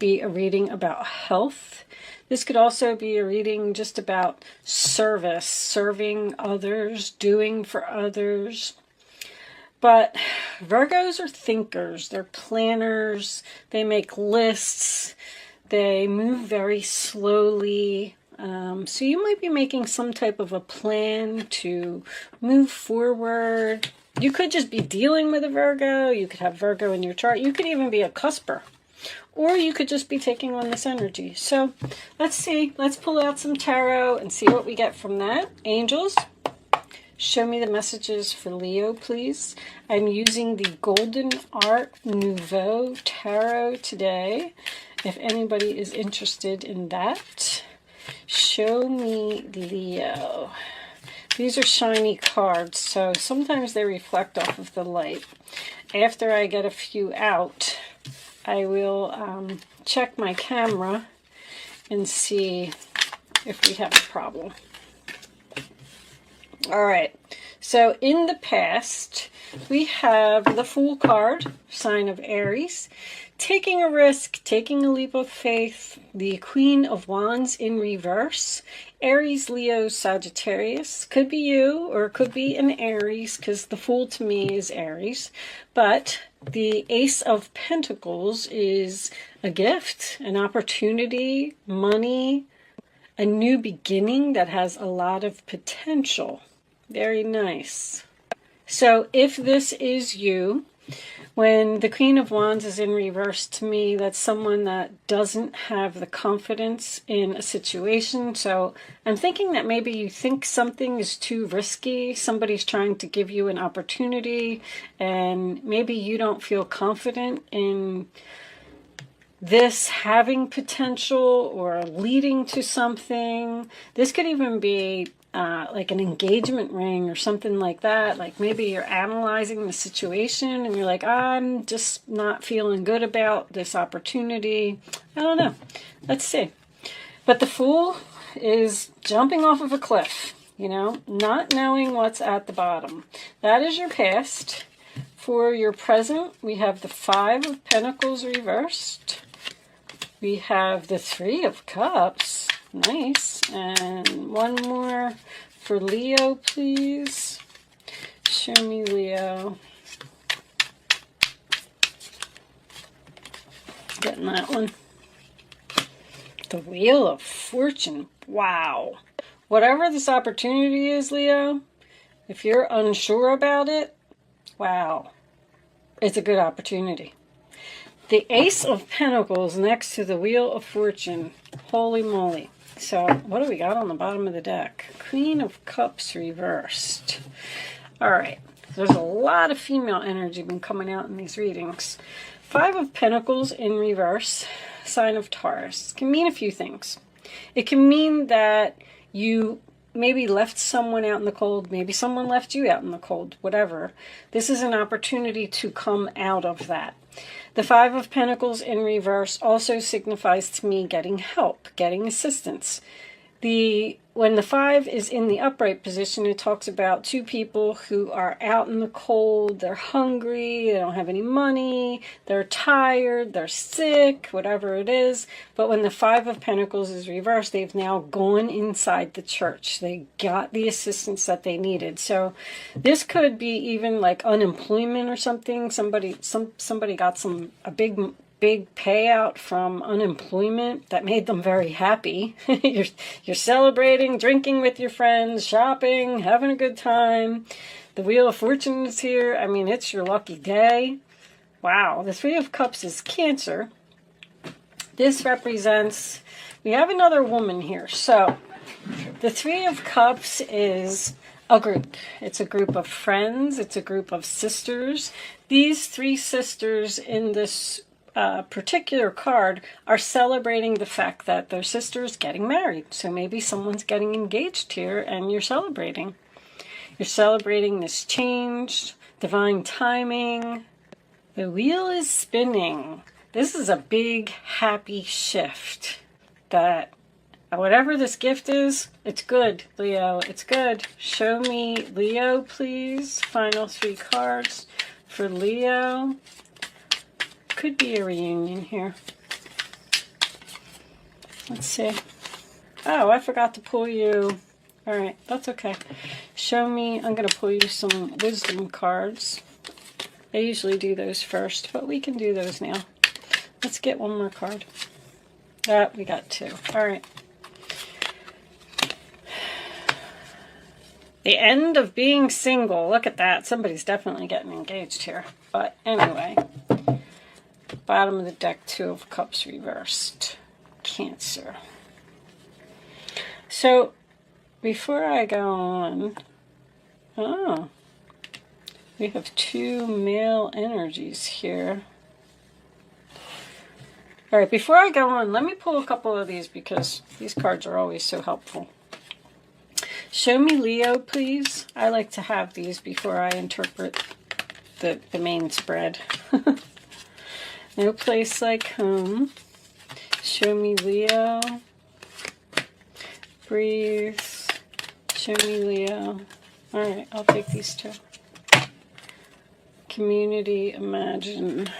be a reading about health. This could also be a reading just about service, serving others, doing for others. But Virgos are thinkers, they're planners, they make lists, they move very slowly. So you might be making some type of a plan to move forward. You could just be dealing with a Virgo, you could have Virgo in your chart, you could even be a cusper. Or you could just be taking on this energy. So let's see. Let's pull out some tarot and see what we get from that. Angels, show me the messages for Leo, please. I'm using the Golden Art Nouveau Tarot today. If anybody is interested in that, show me Leo. These are shiny cards, so sometimes they reflect off of the light. After I get a few out, I will check my camera and see if we have a problem. All right, so in the past, we have the Fool card, sign of Aries, taking a risk, taking a leap of faith, the Queen of Wands in reverse, Aries, Leo, Sagittarius. Could be you, or it could be an Aries, because the Fool to me is Aries. But the Ace of Pentacles is a gift, an opportunity, money, a new beginning that has a lot of potential. Very nice. So if this is you, when the Queen of Wands is in reverse, to me, that's someone that doesn't have the confidence in a situation. So I'm thinking that maybe you think something is too risky. Somebody's trying to give you an opportunity, and maybe you don't feel confident in this having potential or leading to something. This could even be like an engagement ring or something like that. Like maybe you're analyzing the situation and you're like, I'm just not feeling good about this opportunity. I don't know. Let's see. But the Fool is jumping off of a cliff, you know, not knowing what's at the bottom. That is your past. For your present, we have the Five of Pentacles reversed. We have the Three of Cups. Nice. And one more for Leo, please. Show me Leo. Getting that one. The Wheel of Fortune. Wow. Whatever this opportunity is, Leo, if you're unsure about it, wow, it's a good opportunity. The Ace of Pentacles next to the Wheel of Fortune. Holy moly. So what do we got on the bottom of the deck? Queen of Cups reversed. All right. There's a lot of female energy been coming out in these readings. Five of Pentacles in reverse. Sign of Taurus. Can mean a few things. It can mean that you maybe left someone out in the cold. Maybe someone left you out in the cold. Whatever. This is an opportunity to come out of that. The Five of Pentacles in reverse also signifies to me getting help, getting assistance. When the Five is in the upright position, it talks about two people who are out in the cold, they're hungry, they don't have any money, they're tired, they're sick, whatever it is. But when the Five of Pentacles is reversed, they've now gone inside the church. They got the assistance that they needed. So this could be even like unemployment or something. Somebody got a big payout from unemployment that made them very happy. You're celebrating, drinking with your friends, shopping, having a good time. The Wheel of Fortune is here. I mean, it's your lucky day. Wow, the Three of Cups is Cancer. This represents, we have another woman here. So the Three of Cups is a group. It's a group of friends. It's a group of sisters. These three sisters in this particular card are celebrating the fact that their sister's getting married. So maybe someone's getting engaged here and you're celebrating. You're celebrating this change, divine timing. The wheel is spinning. This is a big, happy shift that whatever this gift is, it's good, Leo. It's good. Show me Leo, please. Final three cards for Leo. Could be a reunion here. Let's see. Oh, I forgot to pull you. All right, that's okay. Show me. I'm going to pull you some wisdom cards. I usually do those first, but we can do those now. Let's get one more card. We got two. All right. The end of being single. Look at that. Somebody's definitely getting engaged here. But anyway, bottom of the deck, Two of Cups reversed. Cancer. So, before I go on, we have two male energies here. All right, before I go on, let me pull a couple of these because these cards are always so helpful. Show me Leo, please. I like to have these before I interpret the main spread. No place like home. Show me Leo. Breathe. Show me Leo. All right, I'll take these two. Community, imagine.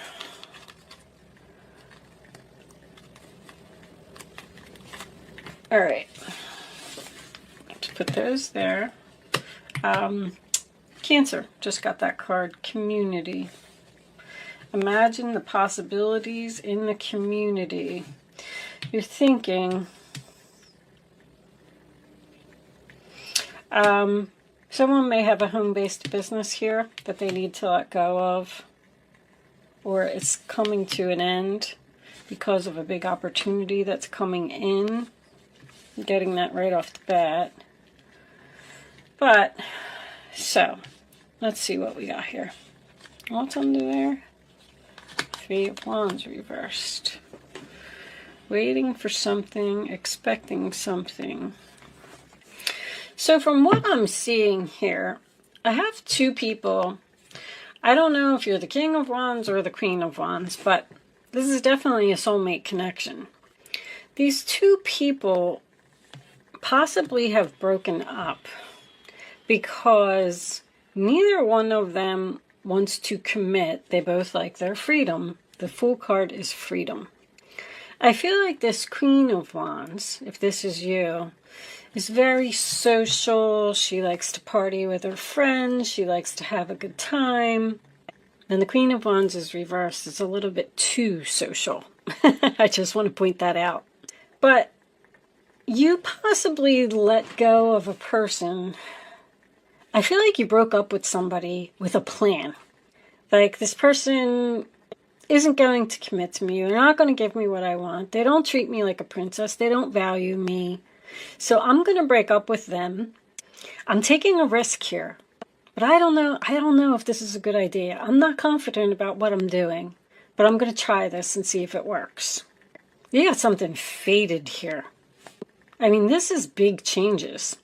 All right. Let's put those there. Cancer, just got that card. Community. Imagine the possibilities in the community. You're thinking, someone may have a home-based business here that they need to let go of, or it's coming to an end because of a big opportunity that's coming in. I'm getting that right off the bat. But, so, let's see what we got here. What's under there? Three of Wands reversed. Waiting for something, expecting something. So from what I'm seeing here, I have two people. I don't know if you're the King of Wands or the Queen of Wands, but this is definitely a soulmate connection. These two people possibly have broken up because neither one of them wants to commit. They both like their freedom. The Fool card is freedom. I feel like this Queen of Wands, if this is you, is very social. She likes to party with her friends. She likes to have a good time. And the Queen of Wands is reversed. It's a little bit too social. I just want to point that out. But you possibly let go of a person. I feel like you broke up with somebody with a plan. Like, this person isn't going to commit to me. They're not going to give me what I want. They don't treat me like a princess. They don't value me. So I'm going to break up with them. I'm taking a risk here. But I don't know if this is a good idea. I'm not confident about what I'm doing. But I'm going to try this and see if it works. You got something fated here. I mean, this is big changes.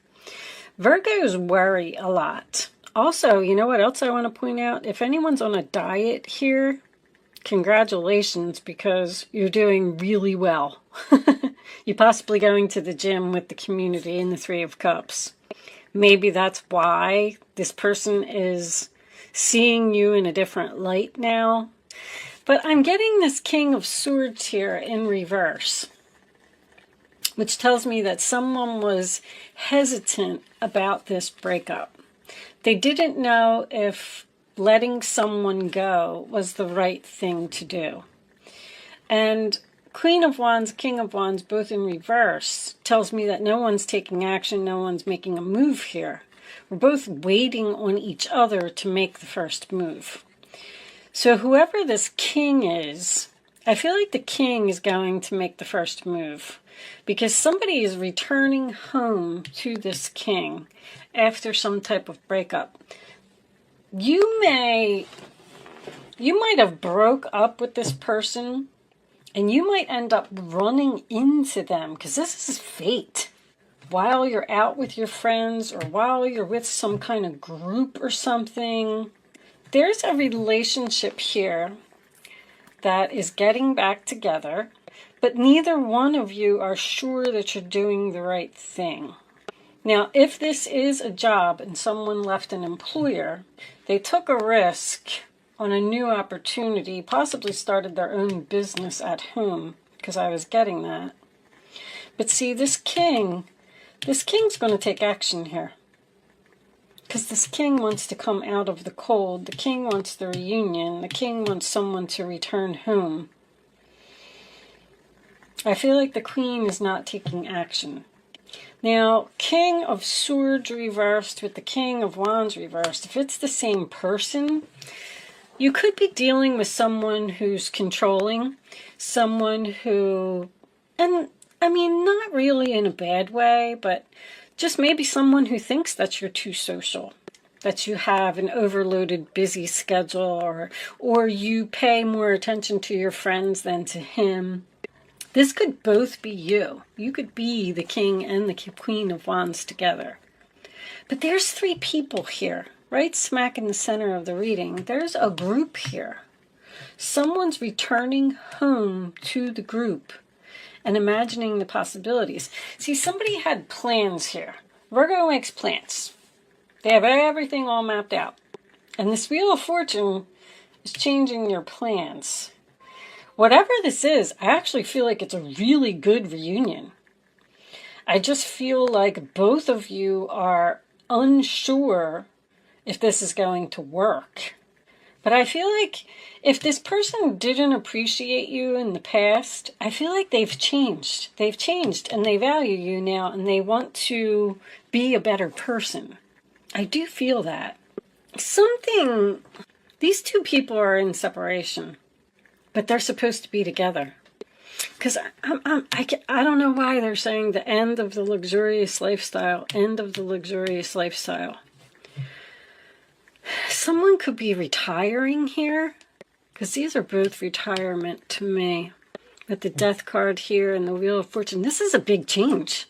Virgos worry a lot. Also, you know what else I want to point out? If anyone's on a diet here, congratulations, because you're doing really well. You're possibly going to the gym with the community in the Three of Cups. Maybe that's why this person is seeing you in a different light now. But I'm getting this King of Swords here in reverse, which tells me that someone was hesitant about this breakup. They didn't know if letting someone go was the right thing to do. And Queen of Wands, King of Wands, both in reverse, tells me that no one's taking action, no one's making a move here. We're both waiting on each other to make the first move. So whoever this king is, I feel like the king is going to make the first move because somebody is returning home to this king after some type of breakup. You might have broke up with this person and you might end up running into them because this is fate. While you're out with your friends or while you're with some kind of group or something, there's a relationship here that is getting back together, but neither one of you are sure that you're doing the right thing. Now, if this is a job and someone left an employer, they took a risk on a new opportunity, possibly started their own business at home, because I was getting that. But see, this king's going to take action here. Because this king wants to come out of the cold. The king wants the reunion. The king wants someone to return home. I feel like the queen is not taking action. Now, King of Swords reversed with the King of Wands reversed. If it's the same person, you could be dealing with someone who's controlling. Someone who, and I mean, not really in a bad way, but just maybe someone who thinks that you're too social, that you have an overloaded, busy schedule, or you pay more attention to your friends than to him. This could both be you. You could be the king and the queen of wands together. But there's 3 people here, right smack in the center of the reading. There's a group here. Someone's returning home to the group and imagining the possibilities. See, somebody had plans here. Virgo makes plans. They have everything all mapped out. And this Wheel of Fortune is changing your plans. Whatever this is, I actually feel like it's a really good reunion. I just feel like both of you are unsure if this is going to work. But I feel like if this person didn't appreciate you in the past, I feel like they've changed. They've changed and they value you now and they want to be a better person. I do feel that. These 2 people are in separation. But they're supposed to be together. Because I don't know why they're saying the end of the luxurious lifestyle. End of the luxurious lifestyle. Someone could be retiring here. Because these are both retirement to me. With the Death card here and the Wheel of Fortune. This is a big change.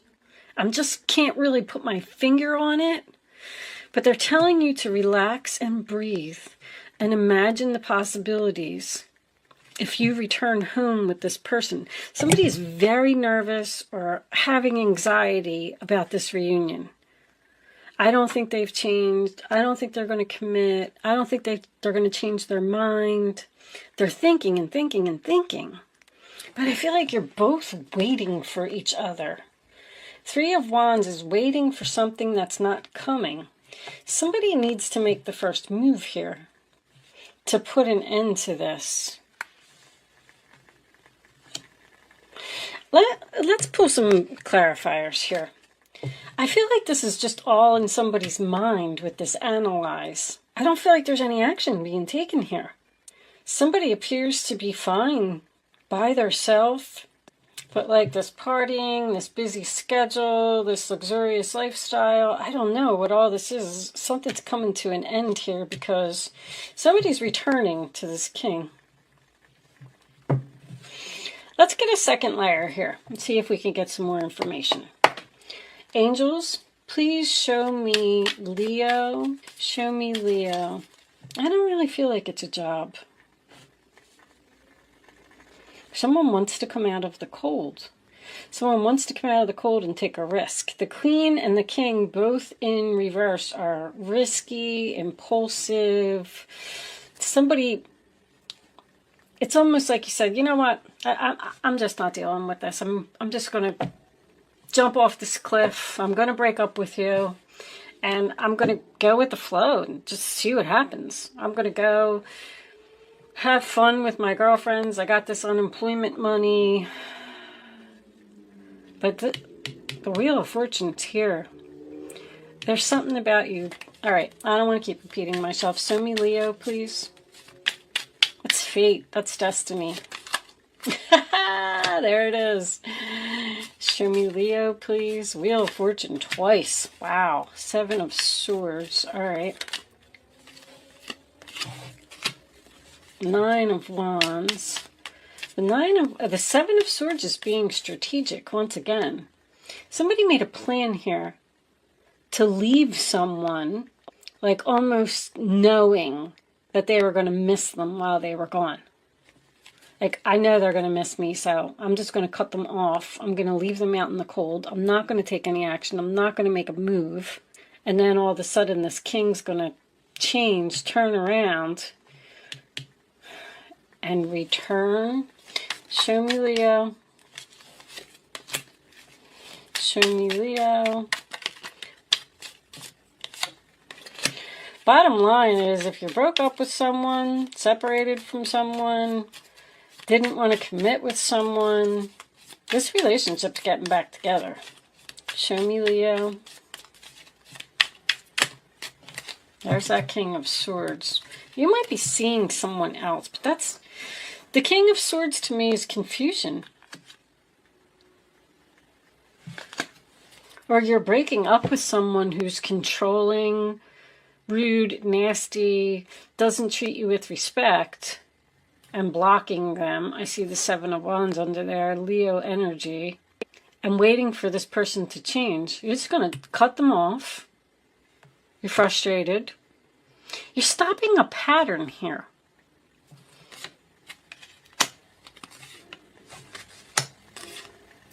I just can't really put my finger on it. But they're telling you to relax and breathe. And imagine the possibilities. If you return home with this person, somebody is very nervous or having anxiety about this reunion. I don't think they've changed. I don't think they're going to commit. I don't think they're going to change their mind. They're thinking and thinking and thinking. But I feel like you're both waiting for each other. 3 of Wands is waiting for something that's not coming. Somebody needs to make the first move here to put an end to this. Let's pull some clarifiers here. I feel like this is just all in somebody's mind with this analyze. I don't feel like there's any action being taken here. Somebody appears to be fine by themselves, but like this partying, this busy schedule, this luxurious lifestyle, I don't know what all this is. Something's coming to an end here because somebody's returning to this king. Let's get a second layer here and see if we can get some more information. Angels, please show me Leo. Show me Leo. I don't really feel like it's a job. Someone wants to come out of the cold. Someone wants to come out of the cold and take a risk. The Queen and the King, both in reverse, are risky, impulsive. Somebody... It's almost like you said, you know what, I'm just not dealing with this. I'm just going to jump off this cliff. I'm going to break up with you. And I'm going to go with the flow and just see what happens. I'm going to go have fun with my girlfriends. I got this unemployment money. But the Wheel of Fortune's here. There's something about you. All right, I don't want to keep repeating myself. Show me Leo, please. That's fate. That's destiny. There it is. Show me Leo, please. Wheel of Fortune twice. Wow. 7 of Swords. All right. 9 of Wands. The 7 of Swords is being strategic once again. Somebody made a plan here to leave someone, like almost knowing that they were going to miss them while they were gone. Like, I know they're going to miss me, so I'm just going to cut them off. I'm going to leave them out in the cold. I'm not going to take any action. I'm not going to make a move. And then all of a sudden, this king's going to change, turn around, and return. Show me Leo. Show me Leo. Bottom line is, if you broke up with someone, separated from someone, didn't want to commit with someone, this relationship's getting back together. Show me Leo. There's that King of Swords. You might be seeing someone else, but that's... The King of Swords to me is confusion. Or you're breaking up with someone who's controlling, rude, nasty, doesn't treat you with respect, and blocking them. I see the Seven of Wands under there, Leo energy. And waiting for this person to change. You're just going to cut them off. You're frustrated. You're stopping a pattern here.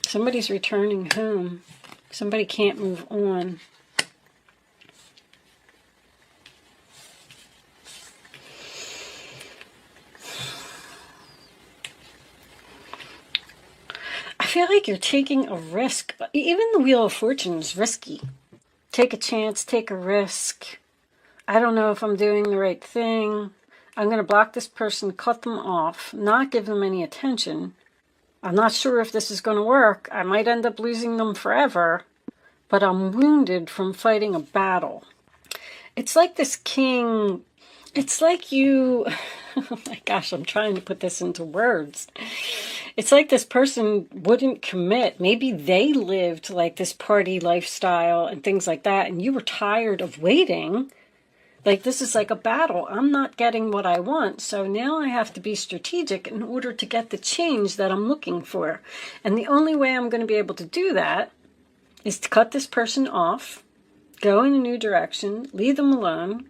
Somebody's returning home. Somebody can't move on. I feel like you're taking a risk. Even the Wheel of Fortune is risky. Take a chance, take a risk. I don't know if I'm doing the right thing. I'm going to block this person, cut them off, not give them any attention. I'm not sure if this is going to work. I might end up losing them forever, but I'm wounded from fighting a battle. It's like this king, it's like you, oh my gosh, I'm trying to put this into words. It's like this person wouldn't commit. Maybe they lived like this party lifestyle and things like that, and you were tired of waiting. Like, this is like a battle. I'm not getting what I want, so now I have to be strategic in order to get the change that I'm looking for. And the only way I'm going to be able to do that is to cut this person off, go in a new direction, leave them alone,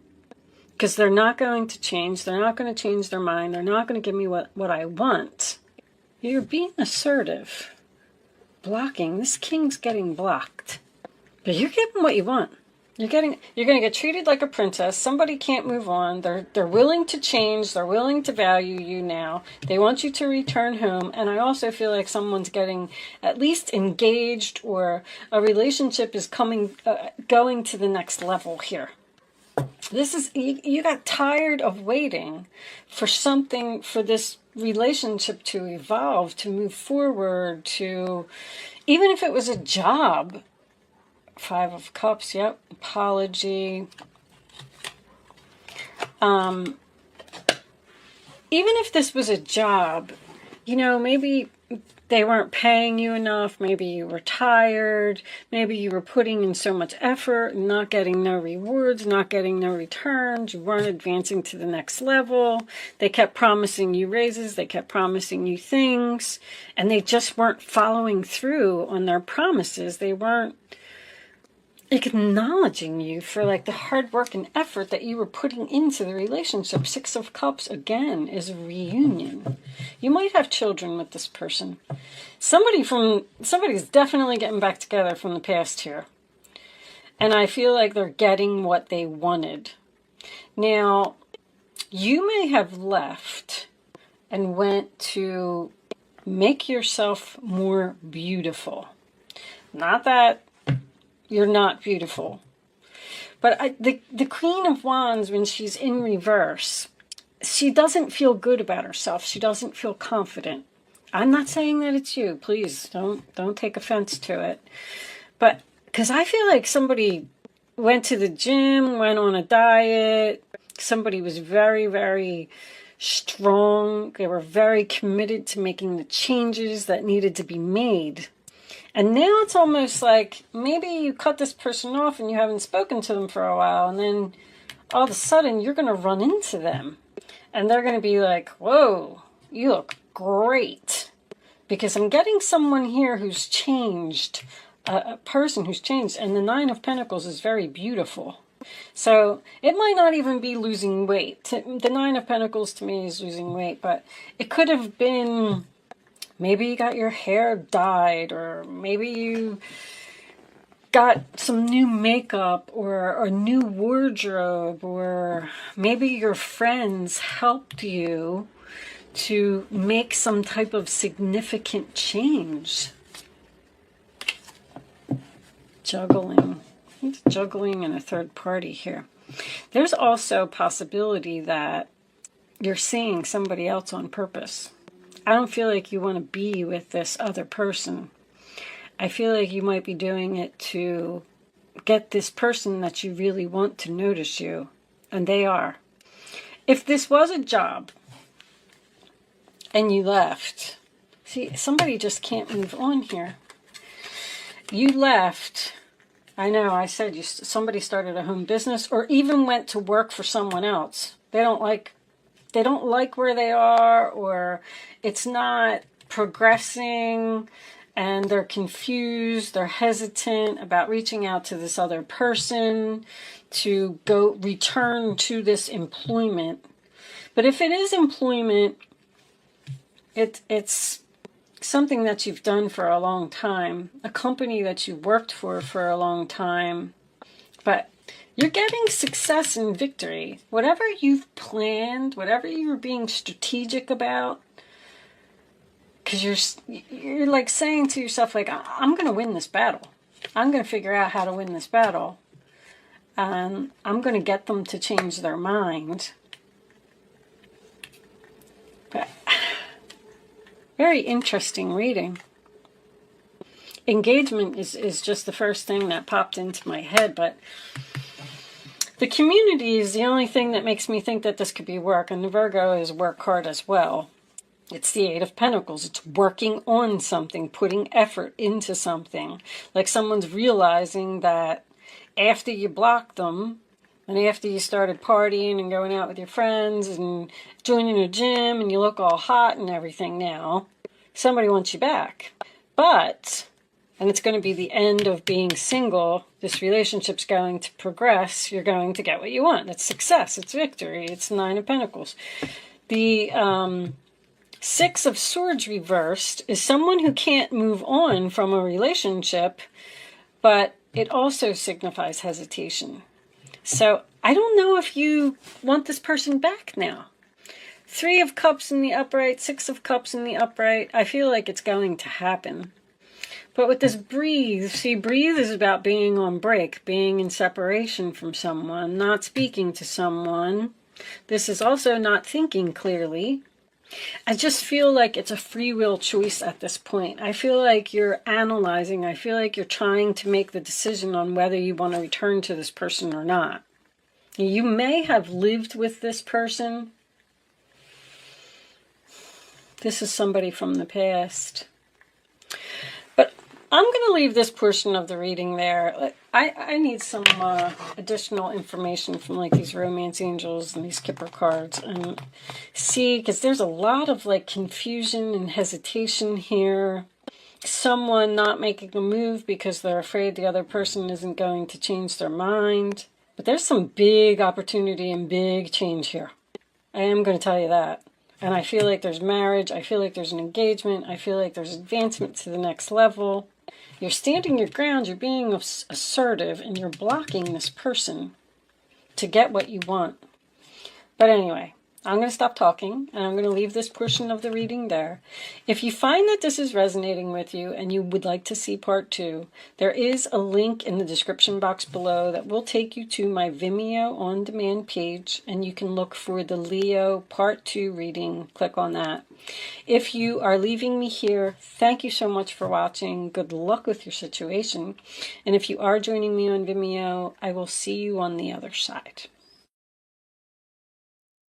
because they're not going to change. They're not going to change their mind. They're not going to give me what I want. You're being assertive. Blocking. This king's getting blocked. But you're getting what you want. You're going to get treated like a princess. Somebody can't move on. They're willing to change. They're willing to value you now. They want you to return home. And I also feel like someone's getting at least engaged, or a relationship is going to the next level here. This is, you got tired of waiting for something, for this relationship to evolve, to move forward, to, even if it was a job. Five of Cups, yep, apology. Even if this was a job, you know, maybe they weren't paying you enough, maybe you were tired, maybe you were putting in so much effort, not getting no rewards, not getting no returns, you weren't advancing to the next level, they kept promising you raises, they kept promising you things, and they just weren't following through on their promises. They weren't acknowledging you for like the hard work and effort that you were putting into the relationship. Six of Cups, again, is a reunion. You might have children with this person. Somebody's definitely getting back together from the past here. And I feel like they're getting what they wanted. Now, you may have left and went to make yourself more beautiful. Not that you're not beautiful. But the Queen of Wands, when she's in reverse, she doesn't feel good about herself. She doesn't feel confident. I'm not saying that it's you. Please don't take offense to it. But because I feel like somebody went to the gym, went on a diet. Somebody was very, very strong. They were very committed to making the changes that needed to be made. And now it's almost like maybe you cut this person off and you haven't spoken to them for a while, and then all of a sudden you're going to run into them. And they're going to be like, whoa, you look great. Because I'm getting someone here who's changed, a person who's changed. And the Nine of Pentacles is very beautiful. So it might not even be losing weight. The Nine of Pentacles to me is losing weight, but it could have been... Maybe you got your hair dyed, or maybe you got some new makeup or a new wardrobe, or maybe your friends helped you to make some type of significant change. Juggling. It's juggling and a third party here. There's also a possibility that you're seeing somebody else on purpose. I don't feel like you want to be with this other person. I feel like you might be doing it to get this person that you really want to notice you. And they are. If this was a job and you left, see, somebody just can't move on here. You left. I know, I said somebody started a home business or even went to work for someone else. They don't like where they are, or it's not progressing, and they're confused, they're hesitant about reaching out to this other person to go return to this employment. But if it is employment, it's something that you've done for a long time, a company that you worked for a long time, but you're getting success and victory. Whatever you've planned, whatever you're being strategic about, because you're like saying to yourself, like, I'm going to win this battle. I'm going to figure out how to win this battle. I'm going to get them to change their mind. But very interesting reading. Engagement is just the first thing that popped into my head, but the community is the only thing that makes me think that this could be work, and the Virgo is work hard as well. It's the Eight of Pentacles. It's working on something, putting effort into something. Like someone's realizing that after you blocked them, and after you started partying and going out with your friends and joining a gym and you look all hot and everything now, somebody wants you back. But, and it's going to be the end of being single, this relationship's going to progress, you're going to get what you want. It's success, it's victory, it's Nine of Pentacles. The Six of Swords reversed is someone who can't move on from a relationship, but it also signifies hesitation. So I don't know if you want this person back now. Three of Cups in the upright, Six of Cups in the upright. I feel like it's going to happen. But with this breathe, see, breathe is about being on break, being in separation from someone, not speaking to someone. This is also not thinking clearly. I just feel like it's a free will choice at this point. I feel like you're analyzing. I feel like you're trying to make the decision on whether you want to return to this person or not. You may have lived with this person. This is somebody from the past. But I'm going to leave this portion of the reading there. I need some additional information from like these romance angels and these Kipper cards, and see, because there's a lot of like confusion and hesitation here. Someone not making a move because they're afraid the other person isn't going to change their mind. But there's some big opportunity and big change here. I am going to tell you that. And I feel like there's marriage. I feel like there's an engagement. I feel like there's advancement to the next level. You're standing your ground, you're being assertive, and you're blocking this person to get what you want. But anyway, I'm going to stop talking, and I'm going to leave this portion of the reading there. If you find that this is resonating with you and you would like to see part 2, there is a link in the description box below that will take you to my Vimeo on-demand page, and you can look for the Leo part 2 reading. Click on that. If you are leaving me here, thank you so much for watching. Good luck with your situation. And if you are joining me on Vimeo, I will see you on the other side.